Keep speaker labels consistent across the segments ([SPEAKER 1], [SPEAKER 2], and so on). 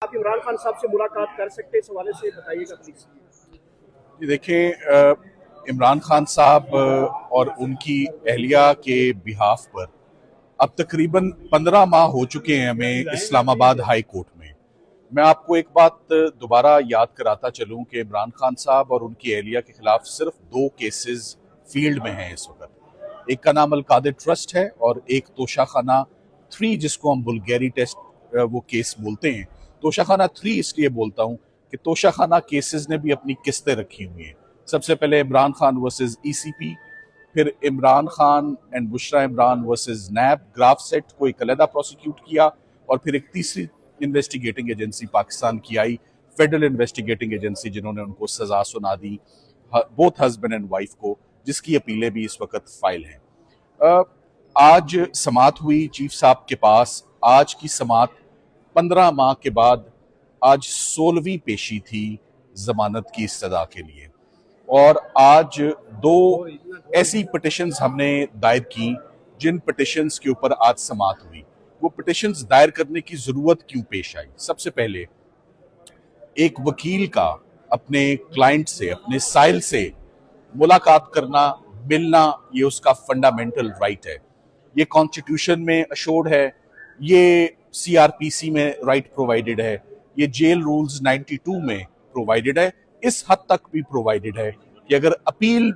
[SPEAKER 1] आप इमरान खान साहब से मुलाकात कर सकते हैं, इस हवाले से बताइएगा प्लीज।
[SPEAKER 2] देखें, इमरान खान साहब और उनकी अहलिया के बिहाफ पर अब तकरीबन 15 माह हो चुके हैं हमें इस्लामाबाद हाई कोर्ट में। मैं आपको एक बात दोबारा याद कराता चलूं कि इमरान खान साहब और उनकी अहलिया के खिलाफ सिर्फ 2 केसेस फील्ड में हैं इस वक्त। एक का नाम अलकादिर ट्रस्ट है और एक तोशाखाना 3, जिसको हम बुल्गारी टेस्ट वो केस बोलते हैं। तोशाखाना 3 इसलिए बोलता हूं कि तोशाखाना केसेस ने भी अपनी किस्तें रखी हुई हैं। सबसे पहले इमरान खान वर्सेस ईसीपी, फिर Imran Khan and Bushra Imran versus NAB, ग्राफ सेट को एक अलहदा प्रोसिक्यूट किया, और फिर एक तीसरी इन्वेस्टिगेटिंग एजेंसी पाकिस्तान की आई, फेडरल इन्वेस्टिगेटिंग एजेंसी, जिन्होंने उनको सजा सुना दी, बोथ हस्बैंड एंड वाइफ को, जिसकी अपीलें भी इस वक्त फाइल हैं। आज समात हुई चीफ साहब के पास। आज की समात 15 माह के बाद आज 16वीं पेशी थी जमानत की इस्तदा के लिए, और आज 2 ऐसी पिटिशंस हमने दायर की जिन पिटिशंस के ऊपर आज समात हुई। वो पिटिशंस दायर करने की जरूरत क्यों पेश आई? सबसे पहले, एक वकील का अपने क्लाइंट से, अपने साइल से मुलाकात करना, मिलना, ये उसका फंडामेंटल राइट है। ये कॉन्स्टिट्यूशन में अशोर्ड है, ये सीआरपीसी में राइट प्रोवाइडेड है, ये जेल रूल्स 92 में प्रोवाइडेड है, इस हद तक भी प्रोवाइडेड है कि अगर अपील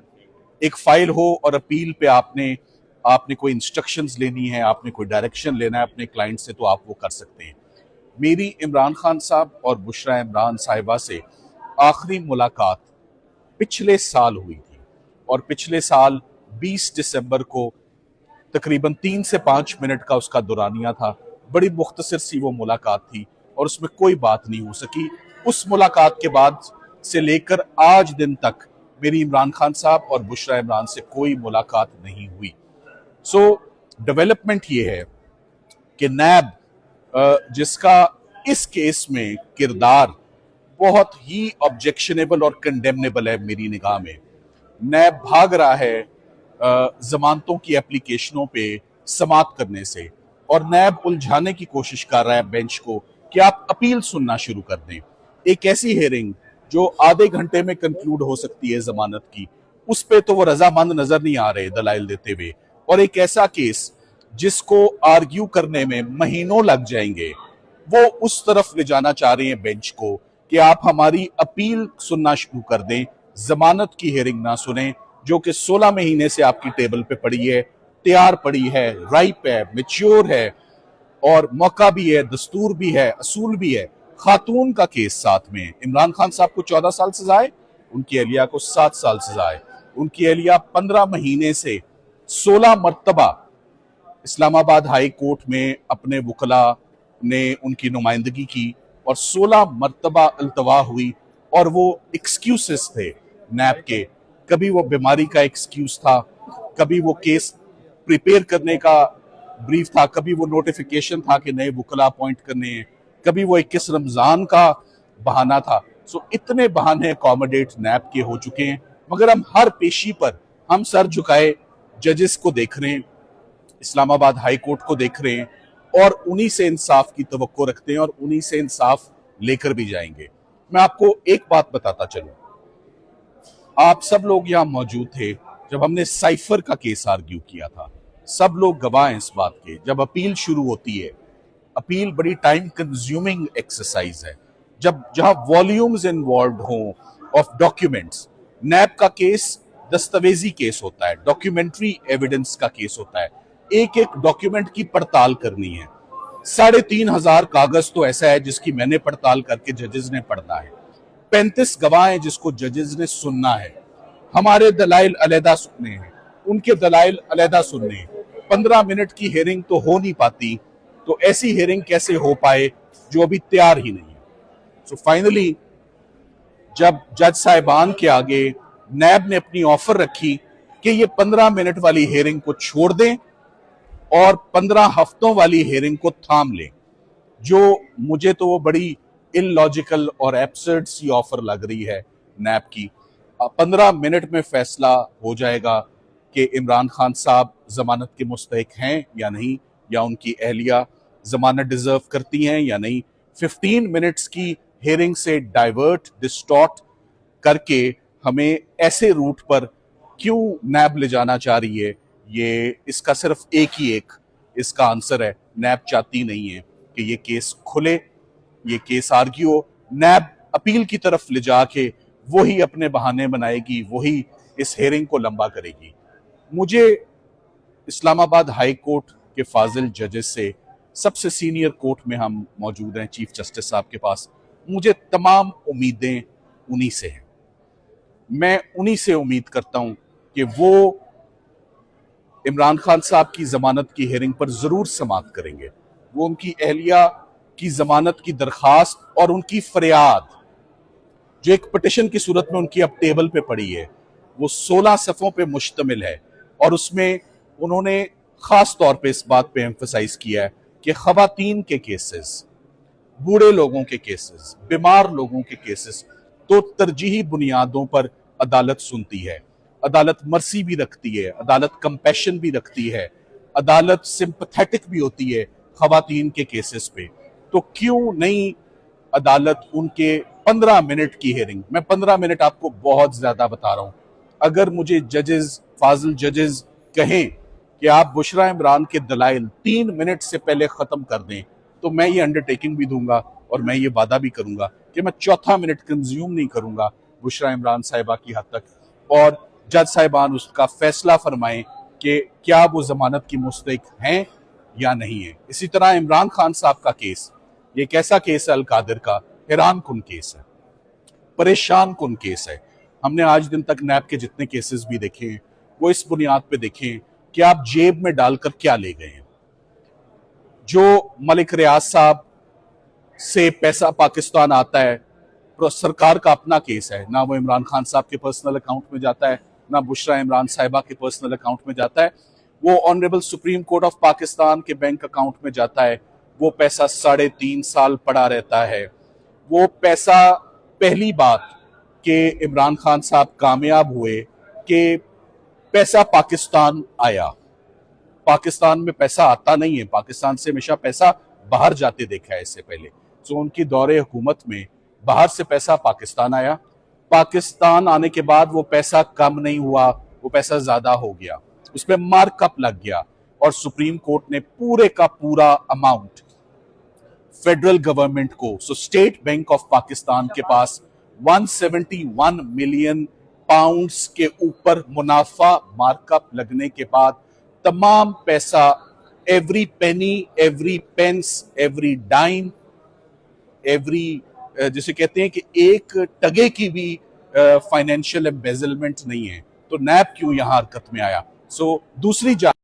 [SPEAKER 2] एक फाइल हो और अपील पे आपने कोई इंस्ट्रक्शंस लेनी है, आपने कोई डायरेक्शन लेना है अपने क्लाइंट से, तो आप वो कर सकते हैं। मेरी इमरान खान साहब और बुशरा इमरान साहिबा से आखिरी मुलाकात पिछले साल हुई थी, और पिछले साल 20 दिसंबर को तकरीबन 3 से 5 मिनट का उसका दुरानिया था। बड़ी मुख्तसर सी वो मुलाकात थी और उसमें कोई बात नहीं हो सकी। उस मुलाकात के बाद से लेकर आज दिन तक मेरी इमरान खान साहब और बुशरा इमरान से कोई मुलाकात नहीं हुई। डेवलपमेंट ये है कि नैब, जिसका इस केस में किरदार बहुत ही ऑब्जेक्शनेबल और कंडेमनेबल है मेरी निगाह में, नैब भाग रहा है जमानतों की एप्लीकेशनों पे समात करने से, और नैब उलझाने की कोशिश कर रहा है बेंच को कि आप अपील सुनना शुरू कर दें। एक ऐसी हेयरिंग जो आधे घंटे में कंक्लूड हो सकती है जमानत की, उस पे तो वो रजामंद नजर नहीं आ रहे दलाइल देते हुए, और एक ऐसा केस जिसको आर्ग्यू करने में महीनों लग जाएंगे, वो उस तरफ ले जाना चाह रहे हैं बेंच को कि आप हमारी अपील सुनना शुरू कर दें, जमानत की हेयरिंग ना सुने, जो कि 16 महीने से आपकी टेबल पे पड़ी है, तैयार पड़ी है, राइप है, मैच्योर है, और मौका भी है, दस्तूर भी है, असूल भी है। खातून का केस साथ में, इमरान खान साहब को 14 साल सजा है, उनकी अहलिया को 7 साल सजा है। उनकी अहलिया 15 महीने से 16 मरतबा इस्लामाबाद हाई कोर्ट में अपने वकला ने उनकी नुमाइंदगी की, और 16 मरतबा अल्तवा हुई, और वो एक्सक्यूजेस थे नैब के। कभी वो बीमारी का एक्सक्यूज था, कभी वो केस प्रिपेयर करने का ब्रीफ था, कभी वो नोटिफिकेशन था कि नए वकला अपॉइंट करने हैं, कभी वो 21 रमजान का बहाना था। इतने बहाने अकोमोडेट नैब के हो चुके हैं, मगर हम हर पेशी पर हम सर झुकाए जजेस को देख रहे हैं, इस्लामाबाद हाई कोर्ट को देख रहे हैं, और उन्हीं से इंसाफ की तवक्को रखते हैं, और उन्हीं से इंसाफ लेकर भी जाएंगे। मैं आपको एक बात बताता चलूं, आप सब लोग यहां मौजूद थे जब हमने साइफर का केस आर्ग्यू किया था। सब लोग गवाह हैं इस बात के। जब अपील शुरू होती है, अपील बड़ी टाइम कंज्यूमिंग एक्सरसाइज है, जब जहां वॉल्यूम्स इन्वॉल्व हों ऑफ डॉक्यूमेंट्स। नैब का केस दस्तावेजी केस होता है, डॉक्यूमेंट्री एविडेंस का केस होता है, एक एक डॉक्यूमेंट की पड़ताल करनी है। 3,500 कागज तो ऐसा है जिसकी मैंने पड़ताल करके जजेस ने पढ़ना है, 35 गवाह हैं जिसको जजेस ने सुनना है, हमारे दलाइल अलहदा सुनने हैं, उनके दलाइल अलहदा सुनने हैं। 15 मिनट की हेयरिंग तो हो नहीं पाती, तो ऐसी हेयरिंग कैसे हो पाए जो अभी तैयार ही नहीं है। फाइनली जब जज साहिबान के आगे नैब ने अपनी ऑफर रखी कि ये 15 मिनट वाली हेयरिंग को छोड़ दें और 15 हफ्तों वाली हेयरिंग को थाम लें, जो मुझे तो वो बड़ी इलॉजिकल और एब्सर्ड सी ऑफर लग रही है नैब की। 15 मिनट में फैसला हो जाएगा कि इमरान खान साहब जमानत के मुस्तहिक हैं या नहीं, या उनकी अहलिया जमानत डिजर्व करती हैं या नहीं। 15 मिनट्स की हेयरिंग से डाइवर्ट डिस्टॉर्ट करके हमें ऐसे रूट पर क्यों नैब ले जाना चाह रही है, ये इसका सिर्फ एक इसका आंसर है। नैब चाहती नहीं है कि ये केस खुले, ये केस आर्ग्यू हो। नैब अपील की तरफ ले जाके वही अपने बहाने बनाएगी, वही इस हेयरिंग को लंबा करेगी। मुझे इस्लामाबाद हाई कोर्ट के फाजिल जजेस से, सबसे सीनियर कोर्ट में हम मौजूद हैं चीफ जस्टिस साहब के पास, मुझे तमाम उम्मीदें उन्हीं से हैं। मैं उन्हीं से उम्मीद करता हूं कि वो इमरान खान साहब की जमानत की हेयरिंग पर जरूर समाअत करेंगे। वो उनकी अहलिया की जमानत की दरखास्त और उनकी फरियाद, जो एक पिटिशन की सूरत में उनकी अब टेबल पे पड़ी है, वो 16 सफ़ों पे मुश्तमिल है। और उसमें उन्होंने खास तौर पे इस बात पे एम्फसाइज किया है कि खवातीन के केसेस, बूढ़े लोगों के केसेस, बीमार लोगों के केसेस तो तरजीही बुनियादों पर अदालत सुनती है। अदालत मर्सी भी रखती है, अदालत कंपैशन भी रखती है, अदालत सिंपैथेटिक भी होती है खवातीन के केसेस पे। तो क्यों नहीं अदालत उनके 15 मिनट की हेयरिंग, मैं 15 मिनट आपको बहुत ज्यादा बता रहा हूं, अगर मुझे जजेस, फाजिल जजेस कहें कि आप बुशरा इमरान के दलाइल 3 मिनट से पहले खत्म कर दें, तो मैं ये अंडरटेकिंग भी दूंगा और मैं ये वादा भी करूंगा कि मैं चौथा मिनट कंज्यूम नहीं करूंगा बुशरा इमरान साहिबा की हद तक, और जज साहिबान उसका फैसला फरमाएं कि क्या वो जमानत की मुस्तहिक हैं या नहीं है। इसी तरह इमरान खान साहब का केस, ये कैसा केस है, अलकादिर का, हैरान कुन केस है, परेशान कुन केस है। हमने आज दिन तक नैब के जितने केसेस भी देखे हैं, वो इस बुनियाद पे देखे हैं कि आप जेब में डालकर क्या ले गए हैं। जो मलिक रियाज साहब से पैसा पाकिस्तान आता है, तो सरकार का अपना केस है, ना वो इमरान खान साहब के पर्सनल अकाउंट में जाता है, ना बुशरा इमरान साहिबा के पर्सनल अकाउंट में जाता है, वो honourable supreme court of Pakistan के बैंक अकाउंट में जाता है। वो पैसा 3.5 साल पड़ा रहता है। वो पैसा, पहली बात कि इमरान खान साहब कामयाब हुए कि पैसा पाकिस्तान आया। पाकिस्तान में पैसा आता नहीं है, पाकिस्तान से हमेशा पैसा बाहर जाते देखा है इससे पहले। तो उनकी दौरे हुकूमत में बाहर से पैसा पाकिस्तान आया। पाकिस्तान आने के बाद वो पैसा कम नहीं हुआ, वो पैसा ज्यादा हो गया, उस पर मार्कअप लग गया और सुप्रीम कोर्ट ने पूरे का पूरा अमाउंट फेडरल गवर्नमेंट को, सो स्टेट बैंक ऑफ पाकिस्तान के पास 171 मिलियन पाउंड्स के ऊपर मुनाफा मार्कअप लगने के बाद तमाम पैसा, every penny, every pence, every dime, every, जिसे कहते हैं कि एक टगे की भी फाइनेंशियल एम्बेजलमेंट नहीं है। तो नैब क्यों यहां हरकत में आया? सो दूसरी